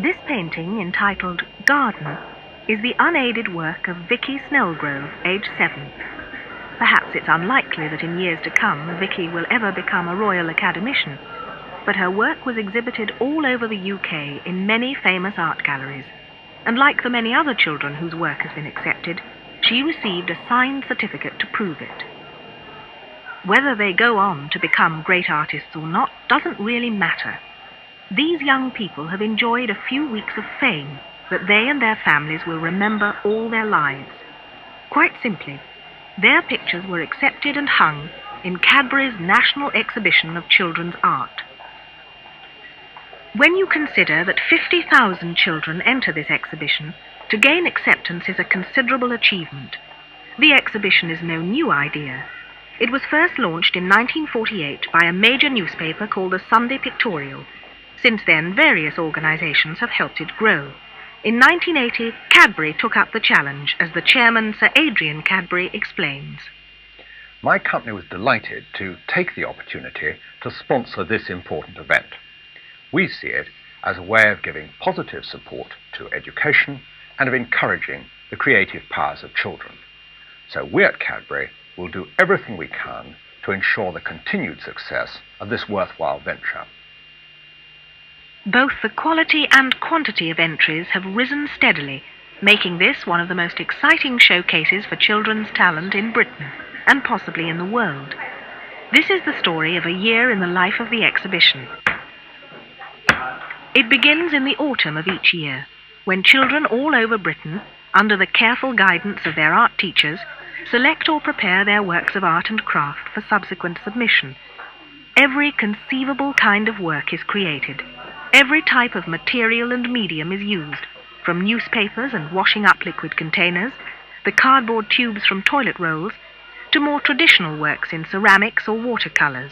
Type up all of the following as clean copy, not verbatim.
This painting, entitled Garden, is the unaided work of Vicky Snellgrove, aged 7. Perhaps it's unlikely that in years to come Vicky will ever become a Royal Academician, but her work was exhibited all over the UK in many famous art galleries, and like the many other children whose work has been accepted, she received a signed certificate to prove it. Whether they go on to become great artists or not doesn't really matter. These young people have enjoyed a few weeks of fame that they and their families will remember all their lives. Quite simply, their pictures were accepted and hung in Cadbury's National Exhibition of Children's Art. When you consider that 50,000 children enter this exhibition, to gain acceptance is a considerable achievement. The exhibition is no new idea. It was first launched in 1948 by a major newspaper called the Sunday Pictorial. Since then, various organisations have helped it grow. In 1980, Cadbury took up the challenge, as the chairman, Sir Adrian Cadbury, explains. My company was delighted to take the opportunity to sponsor this important event. We see it as a way of giving positive support to education and of encouraging the creative powers of children. So we at Cadbury will do everything we can to ensure the continued success of this worthwhile venture. Both the quality and quantity of entries have risen steadily, making this one of the most exciting showcases for children's talent in Britain, and possibly in the world. This is the story of a year in the life of the exhibition. It begins in the autumn of each year, when children all over Britain, under the careful guidance of their art teachers, select or prepare their works of art and craft for subsequent submission. Every conceivable kind of work is created. Every type of material and medium is used, from newspapers and washing up liquid containers, the cardboard tubes from toilet rolls, to more traditional works in ceramics or watercolours.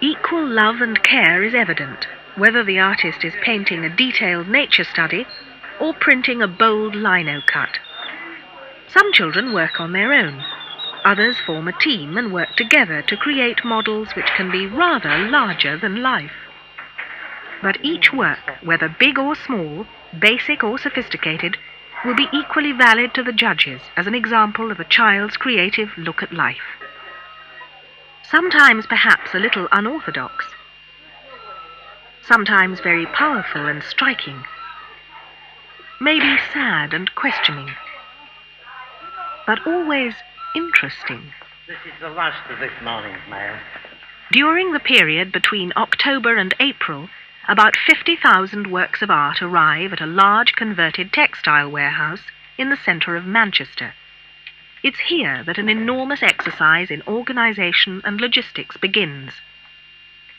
Equal love and care is evident, whether the artist is painting a detailed nature study or printing a bold lino cut. Some children work on their own. Others form a team and work together to create models which can be rather larger than life. But each work, whether big or small, basic or sophisticated, will be equally valid to the judges as an example of a child's creative look at life. Sometimes perhaps a little unorthodox, sometimes very powerful and striking, maybe sad and questioning, but always interesting. This is the last of this morning's mail. During the period between October and April, about 50,000 works of art arrive at a large converted textile warehouse in the centre of Manchester. It's here that an enormous exercise in organisation and logistics begins.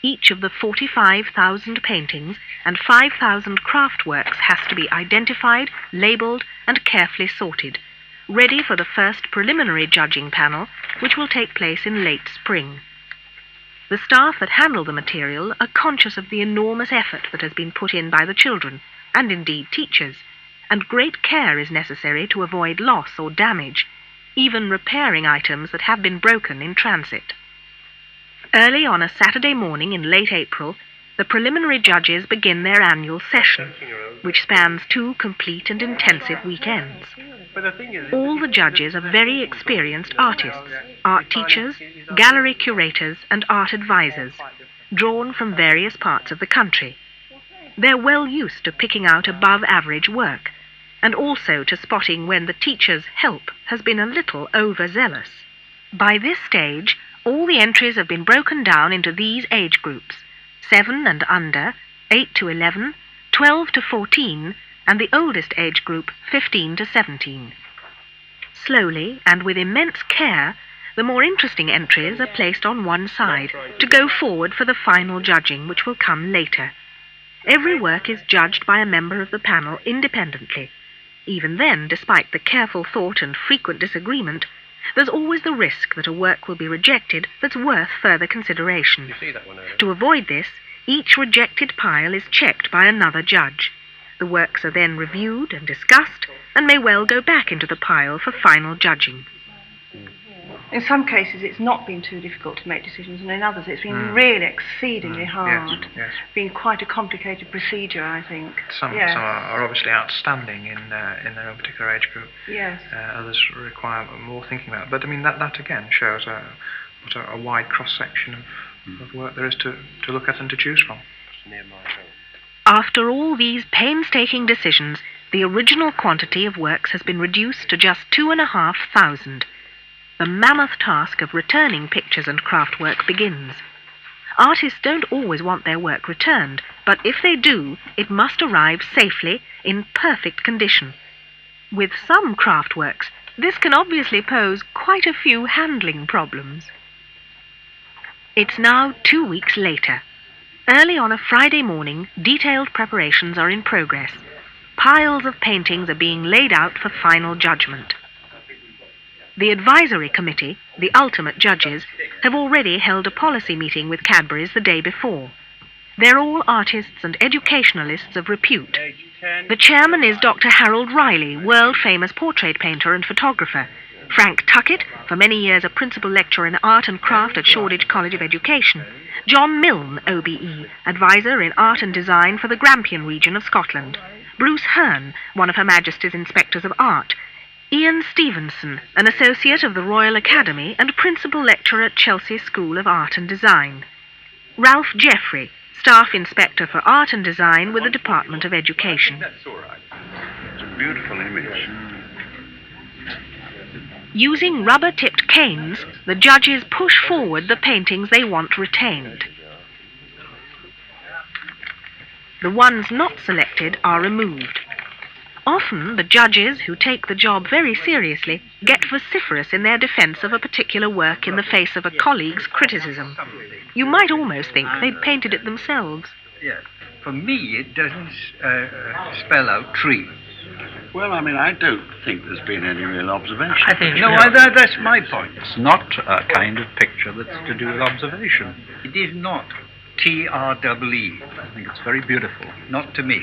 Each of the 45,000 paintings and 5,000 craft works has to be identified, labelled and carefully sorted, ready for the first preliminary judging panel, which will take place in late spring. The staff that handle the material are conscious of the enormous effort that has been put in by the children, and indeed teachers, and great care is necessary to avoid loss or damage, even repairing items that have been broken in transit. Early on a Saturday morning in late April, the preliminary judges begin their annual session, which spans 2 complete and intensive weekends. All the judges are very experienced artists, art teachers, gallery curators and art advisors, drawn from various parts of the country. They're well used to picking out above-average work, and also to spotting when the teacher's help has been a little overzealous. By this stage, all the entries have been broken down into these age groups: 7 and under, 8 to 11, 12 to 14, and the oldest age group, 15 to 17. Slowly, and with immense care, the more interesting entries are placed on one side, to go forward for the final judging, which will come later. Every work is judged by a member of the panel independently. Even then, despite the careful thought and frequent disagreement, there's always the risk that a work will be rejected that's worth further consideration. To avoid this, each rejected pile is checked by another judge. The works are then reviewed and discussed, and may well go back into the pile for final judging. In some cases, it's not been too difficult to make decisions, and in others, it's been really exceedingly hard. Yes. Been quite a complicated procedure, I think. Some are obviously outstanding in their own particular age group. Yes. Others require more thinking about. But I mean, that again shows what a wide cross section of work there is to look at and to choose from. After all these painstaking decisions, the original quantity of works has been reduced to just 2,500. The mammoth task of returning pictures and craft work begins. Artists don't always want their work returned, but if they do, it must arrive safely, in perfect condition. With some craft works, this can obviously pose quite a few handling problems. It's now 2 weeks later. Early on a Friday morning, detailed preparations are in progress. Piles of paintings are being laid out for final judgment. The advisory committee, the ultimate judges, have already held a policy meeting with Cadbury's the day before. They're all artists and educationalists of repute. The chairman is Dr. Harold Riley, world-famous portrait painter and photographer. Frank Tuckett, for many years a principal lecturer in art and craft at Shoreditch College of Education. John Milne, OBE, advisor in art and design for the Grampian region of Scotland. Bruce Hearn, one of Her Majesty's Inspectors of Art. Ian Stevenson, an associate of the Royal Academy and principal lecturer at Chelsea School of Art and Design. Ralph Jeffrey, staff inspector for art and design with the Department of Education. That's all right. It's a beautiful image. Using rubber-tipped canes, the judges push forward the paintings they want retained. The ones not selected are removed. Often, the judges, who take the job very seriously, get vociferous in their defence of a particular work in the face of a colleague's criticism. You might almost think they'd painted it themselves. Yes. For me, it doesn't spell out tree. Well, I mean, I don't think there's been any real observation. I think that's my point. It's not a kind of picture that's to do with observation. It is not TREE. I think it's very beautiful. Not to me.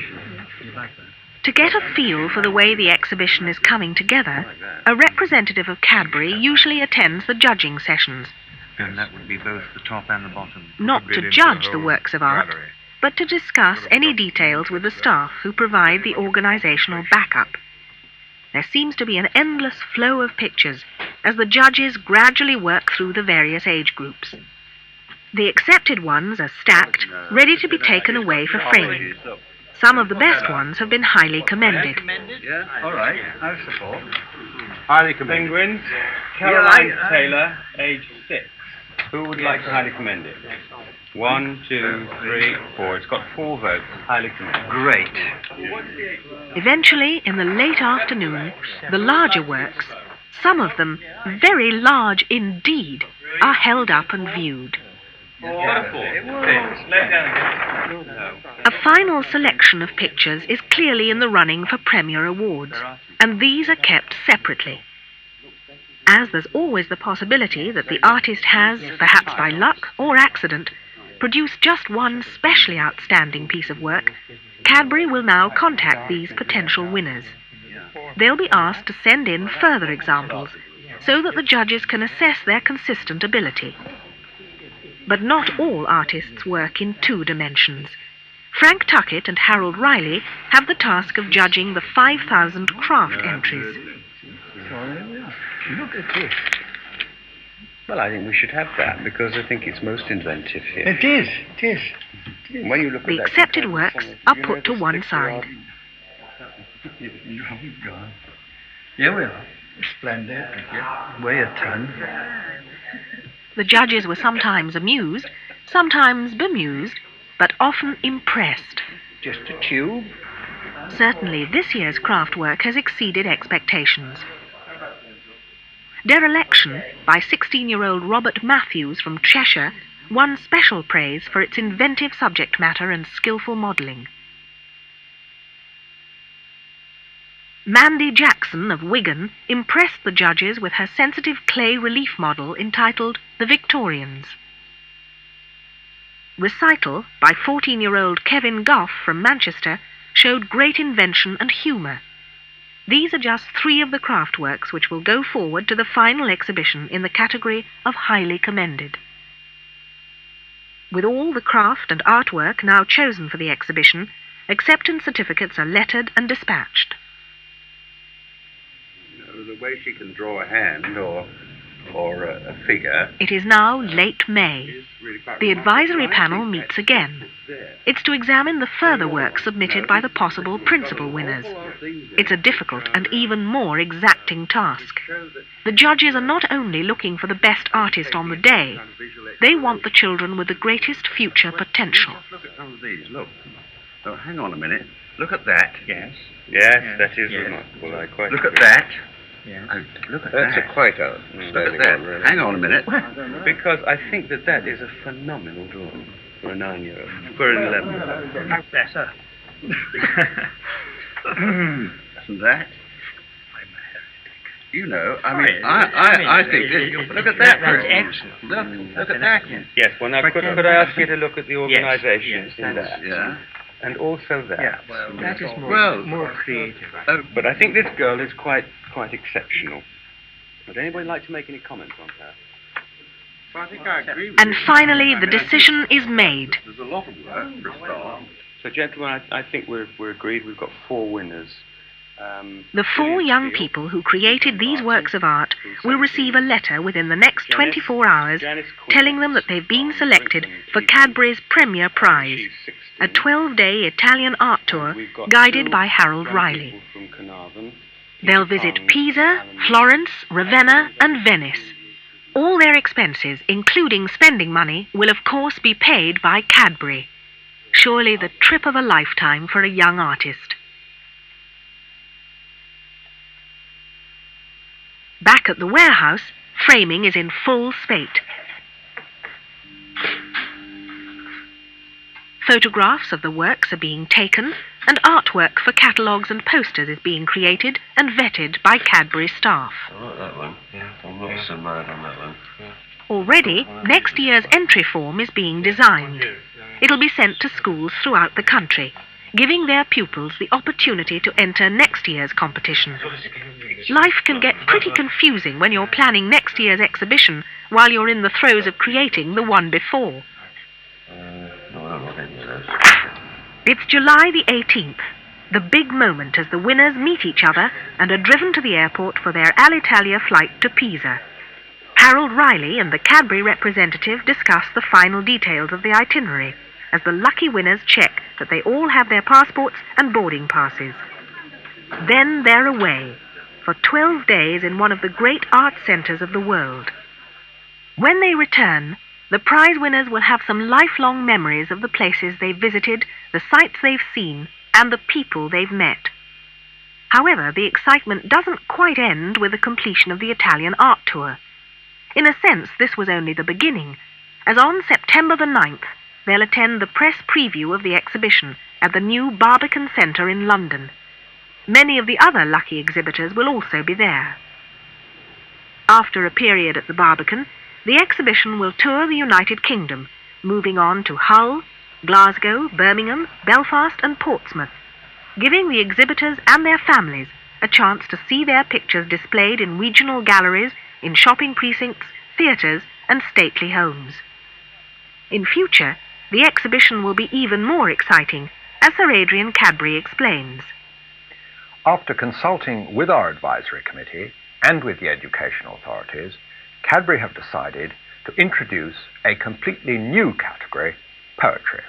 To get a feel for the way the exhibition is coming together, a representative of Cadbury usually attends the judging sessions, And that would be both the top and the bottom. not to judge the works of art, but to discuss any details with the staff who provide the organisational backup. There seems to be an endless flow of pictures as the judges gradually work through the various age groups. The accepted ones are stacked, ready to be taken away for framing. Some of the best ones have been highly commended. Yeah, all right. I support. Highly commended. Penguins, Caroline Taylor, age 6. Who would like to highly commend it? 1, 2, 3, 4. It's got 4 votes. Highly commended. Great. Eventually, in the late afternoon, the larger works, some of them very large indeed, are held up and viewed. A final selection of pictures is clearly in the running for Premier Awards, and these are kept separately. As there's always the possibility that the artist has, perhaps by luck or accident, produced just one specially outstanding piece of work, Cadbury will now contact these potential winners. They'll be asked to send in further examples, so that the judges can assess their consistent ability. But not all artists work in 2 dimensions. Frank Tuckett and Harold Riley have the task of judging the 5,000 craft entries. Look at this. Well, I think we should have that because I think it's most inventive here. It is. When you look The at that, accepted works are put to one side. Here we are. Splendid. Weigh a ton. The judges were sometimes amused, sometimes bemused, but often impressed. Just a tube. Certainly this year's craft work has exceeded expectations. Dereliction by 16-year-old Robert Matthews from Cheshire won special praise for its inventive subject matter and skillful modelling. Mandy Jackson of Wigan impressed the judges with her sensitive clay relief model entitled The Victorians. Recital by 14-year-old Kevin Goff from Manchester showed great invention and humour. These are just 3 of the craft works which will go forward to the final exhibition in the category of highly commended. With all the craft and artwork now chosen for the exhibition, acceptance certificates are lettered and dispatched. The way she can draw a hand or a figure. It is now late May. The advisory panel meets again. It's to examine the further work submitted by the possible principal winners. It's a difficult and even more exacting task. The judges are not only looking for the best artist on the day, they want the children with the greatest future potential. Look at some of these, look. Oh, hang on a minute. Look at that. Yes. Yes, that is remarkable. I quite Look agree. at that. Yeah. Oh, look at That's that. quite Look at that. Hang on a minute. Because I think that is a phenomenal drawing for a 9-year-old, for an 11-year-old. Better. Isn't that? You know, I mean, I think this, look at that. That's excellent. Look at that. Yes, well now could I ask you to look at the organisation in that? Yeah. And also that. Yeah, well, that is more creative. But I think this girl is quite exceptional. Would anybody like to make any comments on her? Well, I think I agree with And you. finally, the decision is made. There's a lot of work for a start. So gentlemen, I think we're agreed. We've got 4 winners. The 4 young people who created these works of art will receive a letter within the next 24 hours telling them that they've been selected for Cadbury's Premier Prize, a 12-day Italian art tour guided by Harold Riley. They'll visit Pisa, Florence, Ravenna and Venice. All their expenses, including spending money, will of course be paid by Cadbury. Surely the trip of a lifetime for a young artist. Back at the warehouse, framing is in full spate. Photographs of the works are being taken, and artwork for catalogues and posters is being created and vetted by Cadbury staff. I like that one. Yeah. I'm not so mad on that one. Yeah. Already, next year's entry form is being designed. It'll be sent to schools throughout the country, giving their pupils the opportunity to enter next year's competition. Life can get pretty confusing when you're planning next year's exhibition while you're in the throes of creating the one before. No, I don't like any of those. It's July the 18th, the big moment as the winners meet each other and are driven to the airport for their Alitalia flight to Pisa. Harold Riley and the Cadbury representative discuss the final details of the itinerary as the lucky winners check that they all have their passports and boarding passes. Then they're away for 12 days in one of the great art centres of the world. When they return, the prize winners will have some lifelong memories of the places they've visited, the sights they've seen, and the people they've met. However, the excitement doesn't quite end with the completion of the Italian art tour. In a sense, this was only the beginning, as on September the 9th, they'll attend the press preview of the exhibition at the new Barbican Centre in London. Many of the other lucky exhibitors will also be there. After a period at the Barbican, the exhibition will tour the United Kingdom, moving on to Hull, Glasgow, Birmingham, Belfast and Portsmouth, giving the exhibitors and their families a chance to see their pictures displayed in regional galleries, in shopping precincts, theatres and stately homes. In future, the exhibition will be even more exciting, as Sir Adrian Cadbury explains. After consulting with our advisory committee and with the education authorities, Cadbury have decided to introduce a completely new category, poetry.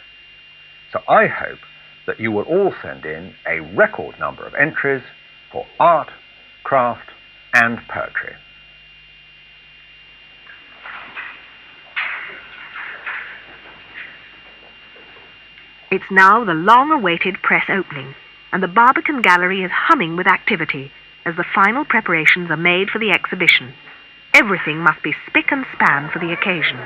So I hope that you will all send in a record number of entries for art, craft and poetry. It's now the long-awaited press opening, and the Barbican Gallery is humming with activity as the final preparations are made for the exhibition. Everything must be spick and span for the occasion.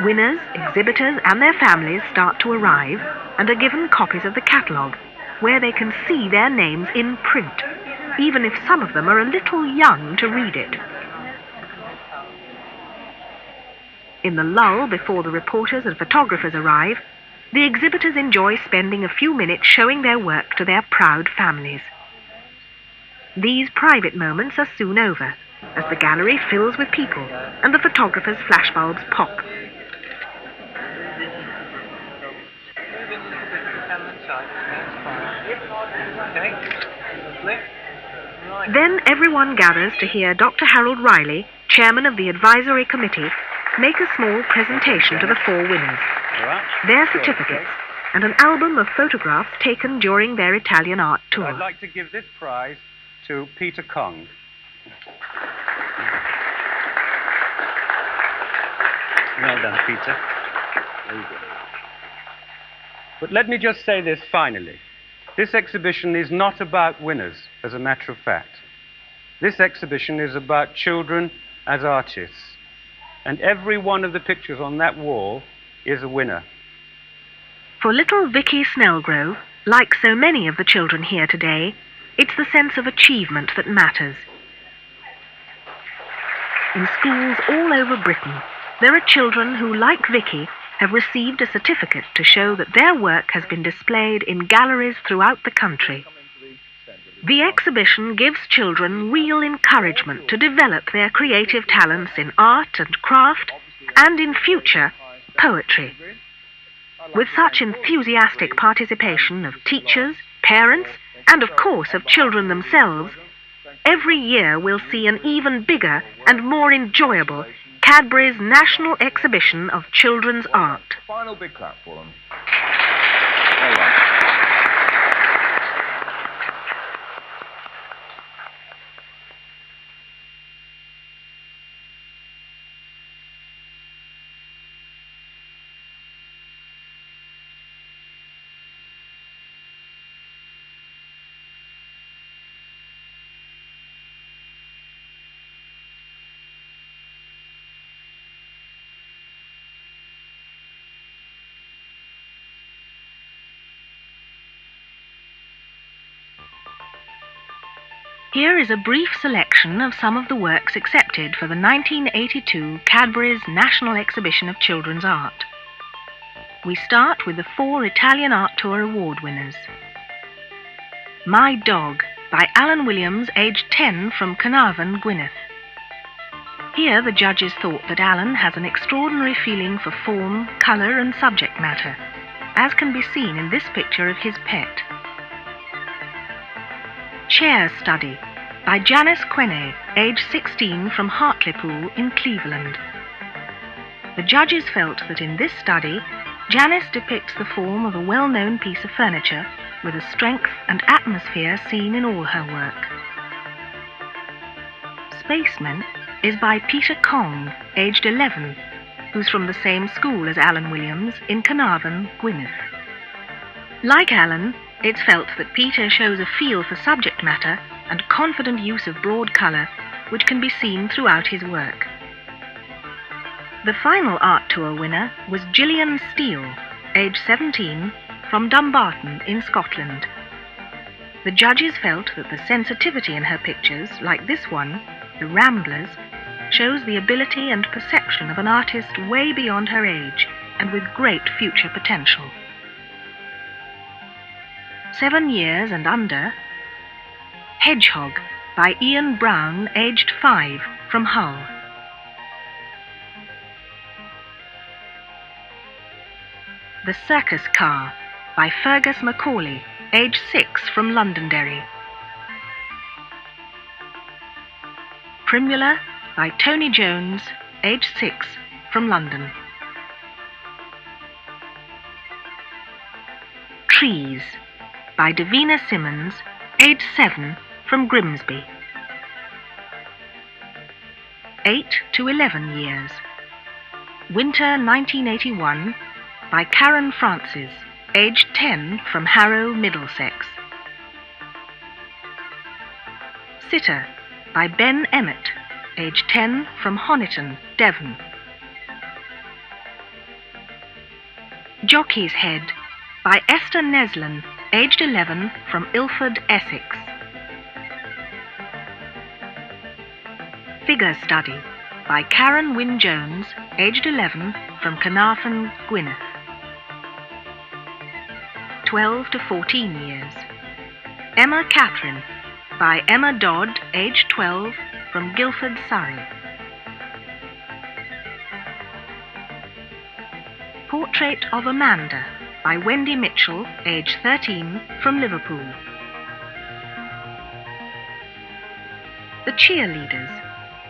Winners, exhibitors and their families start to arrive and are given copies of the catalogue, where they can see their names in print, even if some of them are a little young to read it. In the lull before the reporters and photographers arrive, the exhibitors enjoy spending a few minutes showing their work to their proud families. These private moments are soon over, as the gallery fills with people and the photographer's flashbulbs pop. Then everyone gathers to hear Dr. Harold Riley, chairman of the advisory committee, make a small presentation to the 4 winners, their certificates, and an album of photographs taken during their Italian art tour. I'd like to give this prize to Peter Kong. Well done, Peter. There you go. But let me just say this finally. This exhibition is not about winners, as a matter of fact. This exhibition is about children as artists. And every one of the pictures on that wall is a winner. For little Vicky Snellgrove, like so many of the children here today, it's the sense of achievement that matters. In schools all over Britain, there are children who, like Vicky, have received a certificate to show that their work has been displayed in galleries throughout the country. The exhibition gives children real encouragement to develop their creative talents in art and craft, and in future, poetry. With such enthusiastic participation of teachers, parents, and of course of children themselves, every year we'll see an even bigger and more enjoyable Cadbury's National Exhibition of Children's Art. Final big clap for them. Well done. Here is a brief selection of some of the works accepted for the 1982 Cadbury's National Exhibition of Children's Art. We start with the 4 Italian Art Tour award winners. My Dog, by Alan Williams, aged 10, from Carnarvon, Gwynedd. Here the judges thought that Alan has an extraordinary feeling for form, colour and subject matter, as can be seen in this picture of his pet. Chair Study, by Janice Quene, aged 16, from Hartlepool in Cleveland. The judges felt that in this study, Janice depicts the form of a well-known piece of furniture with a strength and atmosphere seen in all her work. Spaceman is by Peter Kong, aged 11, who's from the same school as Alan Williams in Carnarvon, Gwynedd. Like Alan, it's felt that Peter shows a feel for subject matter and confident use of broad colour, which can be seen throughout his work. The final art tour winner was Gillian Steele, aged 17, from Dumbarton in Scotland. The judges felt that the sensitivity in her pictures, like this one, The Ramblers, shows the ability and perception of an artist way beyond her age and with great future potential. 7 years and under, Hedgehog, by Ian Brown, aged 5, from Hull. The Circus Car, by Fergus Macaulay, aged 6, from Londonderry. Primula, by Tony Jones, aged 6, from London. Trees, by Davina Simmons, aged 7, from Grimsby. 8 to 11 years. Winter 1981, by Karen Francis, aged 10, from Harrow, Middlesex. Sitter, by Ben Emmett, aged 10, from Honiton, Devon. Jockey's Head, by Esther Neslin, aged 11, from Ilford, Essex. Figure Study, by Karen Wynne Jones, aged 11, from Carnarvon, Gwynedd. 12 to 14 years. Emma Catherine, by Emma Dodd, aged 12, from Guildford, Surrey. Portrait of Amanda by Wendy Mitchell, aged 13, from Liverpool. The Cheerleaders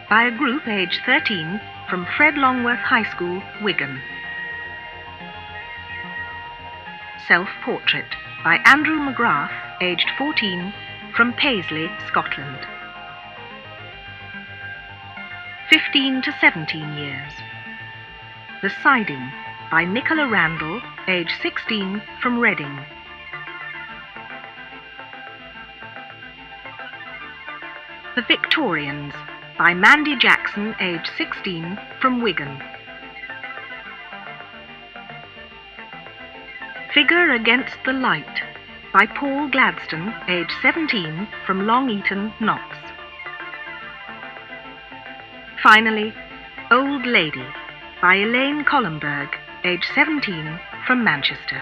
by a group aged 13 from Fred Longworth High School, Wigan. Self-Portrait by Andrew McGrath, aged 14, from Paisley, Scotland. 15 to 17 years. The Siding by Nicola Randall, aged 16, from Reading. The Victorians by Mandy Jackson, aged 16, from Wigan. Figure Against the Light by Paul Gladstone, aged 17, from Long Eaton, Notts. Finally, Old Lady by Elaine Collenberg, aged 17, from Manchester.